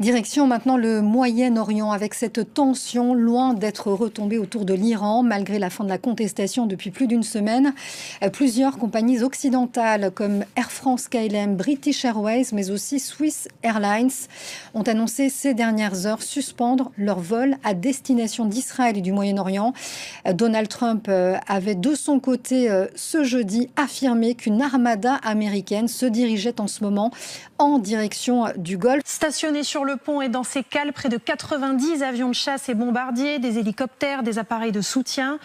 Direction maintenant le Moyen-Orient avec cette tension loin d'être retombée autour de l'Iran malgré la fin de la contestation depuis plus d'une semaine. Plusieurs compagnies occidentales comme Air France KLM, British Airways mais aussi Swiss Airlines ont annoncé ces dernières heures suspendre leurs vols à destination d'Israël et du Moyen-Orient. Donald Trump avait de son côté ce jeudi affirmé qu'une armada américaine se dirigeait en ce moment en direction du Golfe. Stationnés sur le pont et dans ses cales, près de 90 avions de chasse et bombardiers, des hélicoptères, des appareils de soutien.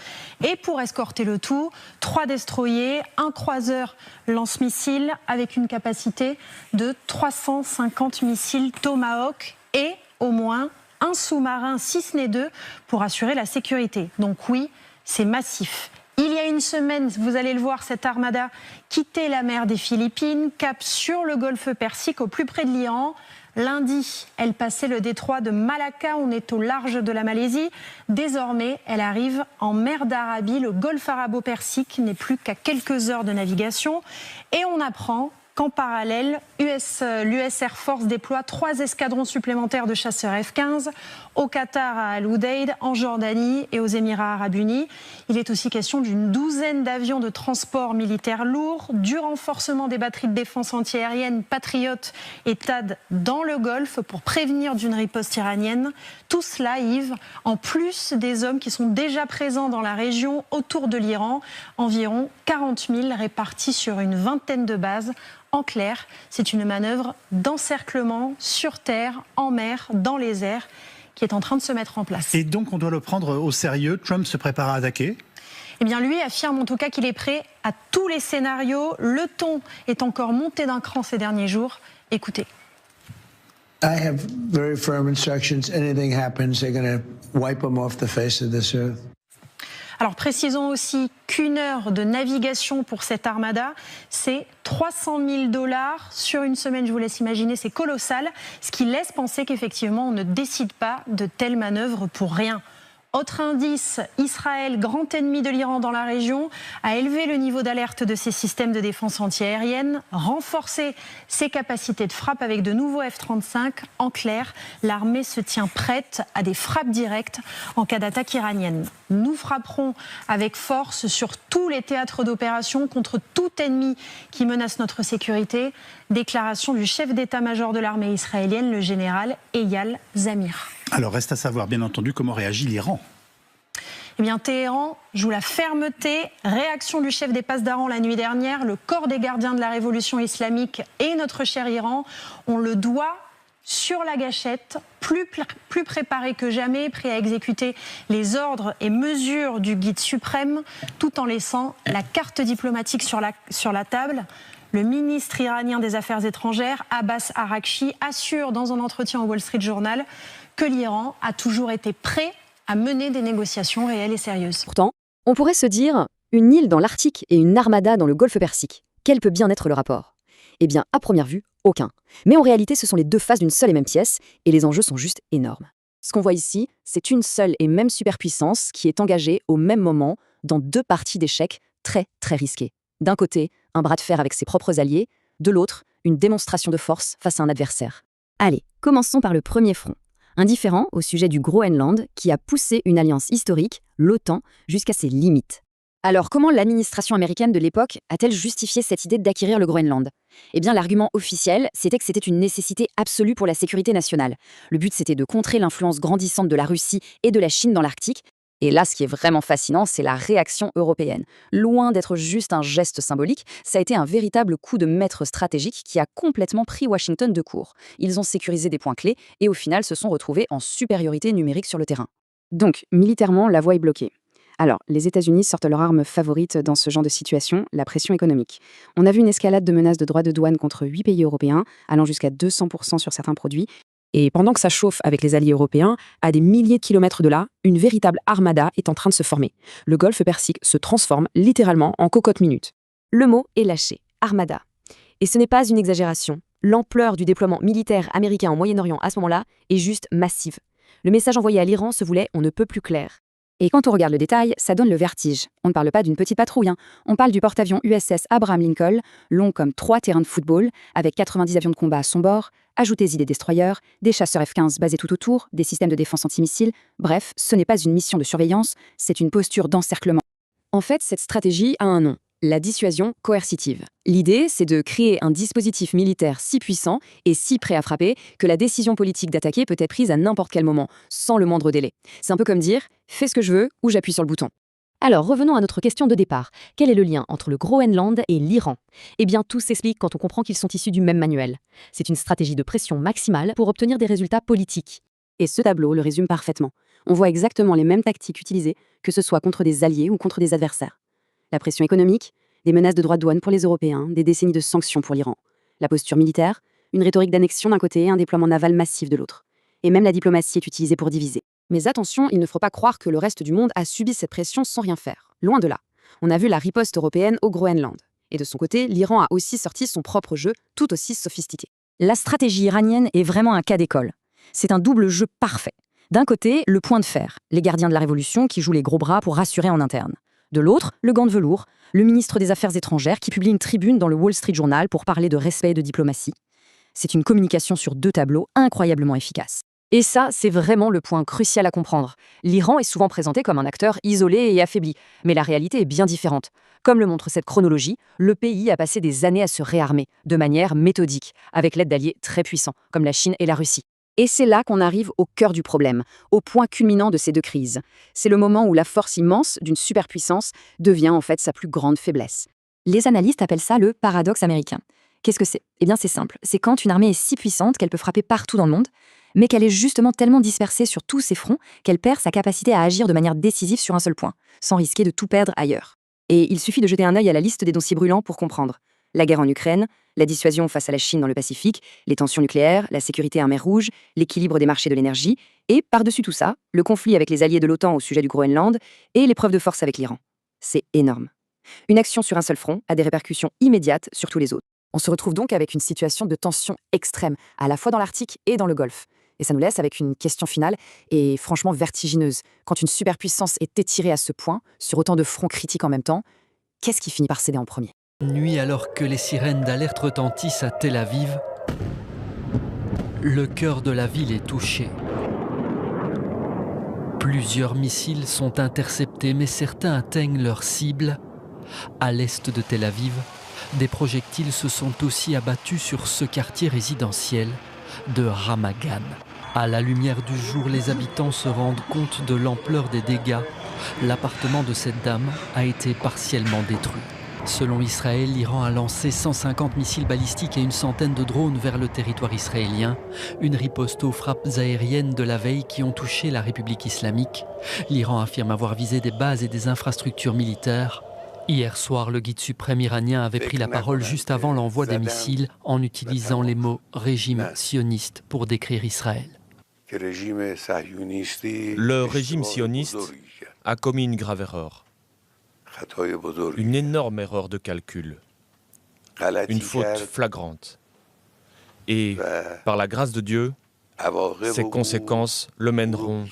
Et pour escorter le tout, 3 destroyers, un croiseur lance-missiles avec une capacité de 350 missiles Tomahawk et au moins un sous-marin, si ce n'est 2, pour assurer la sécurité. Donc oui, c'est massif. Il y a une semaine, vous allez le voir, cette armada quittait la mer des Philippines, cap sur le golfe Persique, au plus près de l'Iran. Lundi, elle passait le détroit de Malacca, on est au large de la Malaisie. Désormais, elle arrive en mer d'Arabie. Le golfe arabo-persique n'est plus qu'à quelques heures de navigation. Et on apprend qu'en parallèle, l'US Air Force déploie 3 escadrons supplémentaires de chasseurs F-15 au Qatar, à Al Udeid, en Jordanie et aux Émirats Arabes Unis. Il est aussi question d'une douzaine d'avions de transport militaire lourds, du renforcement des batteries de défense antiaérienne Patriot et THAAD dans le Golfe pour prévenir d'une riposte iranienne. Tout cela, Yves, en plus des hommes qui sont déjà présents dans la région autour de l'Iran, environ 40 000 répartis sur une vingtaine de bases. En clair, c'est une manœuvre d'encerclement sur terre, en mer, dans les airs, qui est en train de se mettre en place. Et donc on doit le prendre au sérieux. Trump se prépare à attaquer. Eh bien, lui affirme en tout cas qu'il est prêt à tous les scénarios. Le ton est encore monté d'un cran ces derniers jours. Écoutez. I have very firm instructions. Anything happens, they're going to wipe them off the face of this earth. Alors précisons aussi qu'une heure de navigation pour cette armada, c'est 300 000 $ sur une semaine, je vous laisse imaginer, c'est colossal, ce qui laisse penser qu'effectivement on ne décide pas de telles manœuvres pour rien. Autre indice, Israël, grand ennemi de l'Iran dans la région, a élevé le niveau d'alerte de ses systèmes de défense antiaérienne, renforcé ses capacités de frappe avec de nouveaux F-35. En clair, l'armée se tient prête à des frappes directes en cas d'attaque iranienne. Nous frapperons avec force sur tous les théâtres d'opération contre tout ennemi qui menace notre sécurité. Déclaration du chef d'état-major de l'armée israélienne, le général Eyal Zamir. Alors reste à savoir, bien entendu, comment réagit l'Iran. Eh bien, Téhéran joue la fermeté. Réaction du chef des Pasdaran la nuit dernière. Le corps des gardiens de la révolution islamique et notre cher Iran, on le doit sur la gâchette, plus préparé que jamais, prêt à exécuter les ordres et mesures du guide suprême, tout en laissant la carte diplomatique sur la table. Le ministre iranien des Affaires étrangères, Abbas Araghchi, assure dans un entretien au Wall Street Journal que l'Iran a toujours été prêt à mener des négociations réelles et sérieuses. Pourtant, on pourrait se dire, une île dans l'Arctique et une armada dans le golfe Persique, quel peut bien être le rapport ? Eh bien, à première vue, aucun. Mais en réalité, ce sont les deux faces d'une seule et même pièce, et les enjeux sont juste énormes. Ce qu'on voit ici, c'est une seule et même superpuissance qui est engagée au même moment dans 2 parties d'échecs très, très risquées. D'un côté, un bras de fer avec ses propres alliés, de l'autre, une démonstration de force face à un adversaire. Allez, commençons par le premier front. Indifférent au sujet du Groenland qui a poussé une alliance historique, l'OTAN, jusqu'à ses limites. Alors comment l'administration américaine de l'époque a-t-elle justifié cette idée d'acquérir le Groenland ? Eh bien l'argument officiel, c'était que c'était une nécessité absolue pour la sécurité nationale. Le but c'était de contrer l'influence grandissante de la Russie et de la Chine dans l'Arctique. Et là, ce qui est vraiment fascinant, c'est la réaction européenne. Loin d'être juste un geste symbolique, ça a été un véritable coup de maître stratégique qui a complètement pris Washington de court. Ils ont sécurisé des points clés et au final se sont retrouvés en supériorité numérique sur le terrain. Donc, militairement, la voie est bloquée. Alors, les États-Unis sortent leur arme favorite dans ce genre de situation, la pression économique. On a vu une escalade de menaces de droits de douane contre 8 pays européens, allant jusqu'à 200% sur certains produits. Et pendant que ça chauffe avec les alliés européens, à des milliers de kilomètres de là, une véritable armada est en train de se former. Le golfe Persique se transforme littéralement en cocotte minute. Le mot est lâché, armada. Et ce n'est pas une exagération. L'ampleur du déploiement militaire américain au Moyen-Orient à ce moment-là est juste massive. Le message envoyé à l'Iran se voulait on ne peut plus clair. Et quand on regarde le détail, ça donne le vertige. On ne parle pas d'une petite patrouille, on parle du porte-avions USS Abraham Lincoln, long comme 3 terrains de football, avec 90 avions de combat à son bord, Ajoutez-y des destroyers, des chasseurs F-15 basés tout autour, des systèmes de défense antimissiles. Bref, ce n'est pas une mission de surveillance, c'est une posture d'encerclement. En fait, cette stratégie a un nom, la dissuasion coercitive. L'idée, c'est de créer un dispositif militaire si puissant et si prêt à frapper que la décision politique d'attaquer peut être prise à n'importe quel moment, sans le moindre délai. C'est un peu comme dire « fais ce que je veux » ou « j'appuie sur le bouton ». Alors, revenons à notre question de départ. Quel est le lien entre le Groenland et l'Iran? Eh bien, tout s'explique quand on comprend qu'ils sont issus du même manuel. C'est une stratégie de pression maximale pour obtenir des résultats politiques. Et ce tableau le résume parfaitement. On voit exactement les mêmes tactiques utilisées, que ce soit contre des alliés ou contre des adversaires. La pression économique, des menaces de droits de douane pour les Européens, des décennies de sanctions pour l'Iran. La posture militaire, une rhétorique d'annexion d'un côté et un déploiement naval massif de l'autre. Et même la diplomatie est utilisée pour diviser. Mais attention, il ne faut pas croire que le reste du monde a subi cette pression sans rien faire. Loin de là. On a vu la riposte européenne au Groenland. Et de son côté, l'Iran a aussi sorti son propre jeu, tout aussi sophistiqué. La stratégie iranienne est vraiment un cas d'école. C'est un double jeu parfait. D'un côté, le point de fer, les gardiens de la révolution qui jouent les gros bras pour rassurer en interne. De l'autre, le gant de velours, le ministre des Affaires étrangères qui publie une tribune dans le Wall Street Journal pour parler de respect et de diplomatie. C'est une communication sur deux tableaux incroyablement efficace. Et ça, c'est vraiment le point crucial à comprendre. L'Iran est souvent présenté comme un acteur isolé et affaibli, mais la réalité est bien différente. Comme le montre cette chronologie, le pays a passé des années à se réarmer, de manière méthodique, avec l'aide d'alliés très puissants, comme la Chine et la Russie. Et c'est là qu'on arrive au cœur du problème, au point culminant de ces deux crises. C'est le moment où la force immense d'une superpuissance devient en fait sa plus grande faiblesse. Les analystes appellent ça le paradoxe américain. Qu'est-ce que c'est? Eh bien c'est simple, c'est quand une armée est si puissante qu'elle peut frapper partout dans le monde, mais qu'elle est justement tellement dispersée sur tous ses fronts qu'elle perd sa capacité à agir de manière décisive sur un seul point, sans risquer de tout perdre ailleurs. Et il suffit de jeter un œil à la liste des dossiers brûlants pour comprendre. La guerre en Ukraine, la dissuasion face à la Chine dans le Pacifique, les tensions nucléaires, la sécurité en mer Rouge, l'équilibre des marchés de l'énergie, et par-dessus tout ça, le conflit avec les alliés de l'OTAN au sujet du Groenland et l'épreuve de force avec l'Iran. C'est énorme. Une action sur un seul front a des répercussions immédiates sur tous les autres. On se retrouve donc avec une situation de tension extrême, à la fois dans l'Arctique et dans le Golfe. Et ça nous laisse avec une question finale et franchement vertigineuse. Quand une superpuissance est étirée à ce point, sur autant de fronts critiques en même temps, qu'est-ce qui finit par céder en premier? Nuit, alors que les sirènes d'alerte retentissent à Tel Aviv, le cœur de la ville est touché. Plusieurs missiles sont interceptés, mais certains atteignent leur cible. À l'est de Tel Aviv, des projectiles se sont aussi abattus sur ce quartier résidentiel de Ramat Gan. À la lumière du jour, les habitants se rendent compte de l'ampleur des dégâts. L'appartement de cette dame a été partiellement détruit. Selon Israël, l'Iran a lancé 150 missiles balistiques et une centaine de drones vers le territoire israélien. Une riposte aux frappes aériennes de la veille qui ont touché la République islamique. L'Iran affirme avoir visé des bases et des infrastructures militaires. Hier soir, le guide suprême iranien avait pris la parole juste avant l'envoi des missiles en utilisant les mots « régime sioniste » pour décrire Israël. Le régime sioniste a commis une grave erreur. Une énorme erreur de calcul. Une faute flagrante. Et, par la grâce de Dieu, ses conséquences le mèneront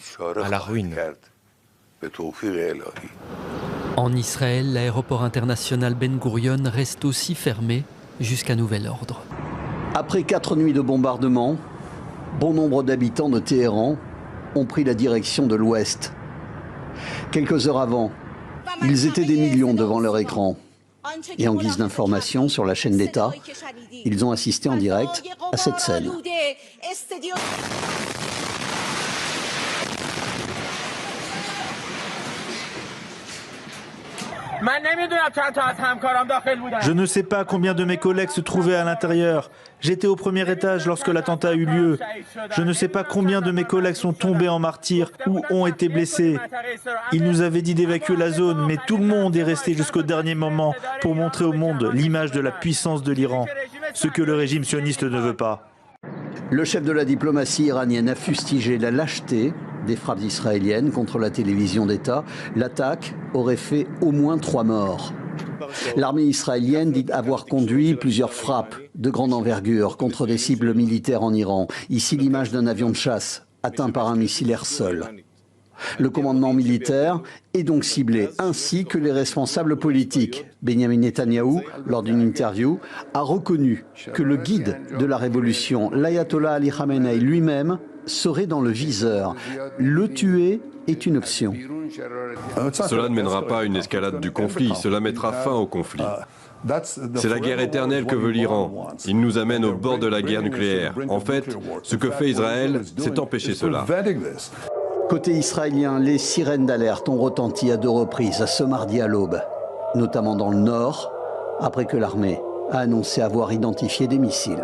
à la ruine. En Israël, l'aéroport international Ben Gurion reste aussi fermé jusqu'à nouvel ordre. Après 4 nuits de bombardement, bon nombre d'habitants de Téhéran ont pris la direction de l'ouest. Quelques heures avant, ils étaient des millions devant leur écran. Et en guise d'information sur la chaîne d'État, ils ont assisté en direct à cette scène. Je ne sais pas combien de mes collègues se trouvaient à l'intérieur. J'étais au premier étage lorsque l'attentat a eu lieu. Je ne sais pas combien de mes collègues sont tombés en martyrs ou ont été blessés. Ils nous avaient dit d'évacuer la zone, mais tout le monde est resté jusqu'au dernier moment pour montrer au monde l'image de la puissance de l'Iran, ce que le régime sioniste ne veut pas. Le chef de la diplomatie iranienne a fustigé la lâcheté des frappes israéliennes contre la télévision d'État. L'attaque aurait fait au moins 3 morts. L'armée israélienne dit avoir conduit plusieurs frappes de grande envergure contre des cibles militaires en Iran. Ici l'image d'un avion de chasse atteint par un missile air-sol. Le commandement militaire est donc ciblé, ainsi que les responsables politiques. Benjamin Netanyahou, lors d'une interview, a reconnu que le guide de la révolution, l'ayatollah Ali Khamenei lui-même, serait dans le viseur. Le tuer est une option. Cela ne mènera pas à une escalade du conflit, cela mettra fin au conflit. C'est la guerre éternelle que veut l'Iran. Il nous amène au bord de la guerre nucléaire. En fait, ce que fait Israël, c'est empêcher cela. Côté israélien, les sirènes d'alerte ont retenti à 2 reprises ce mardi à l'aube, notamment dans le nord, après que l'armée a annoncé avoir identifié des missiles.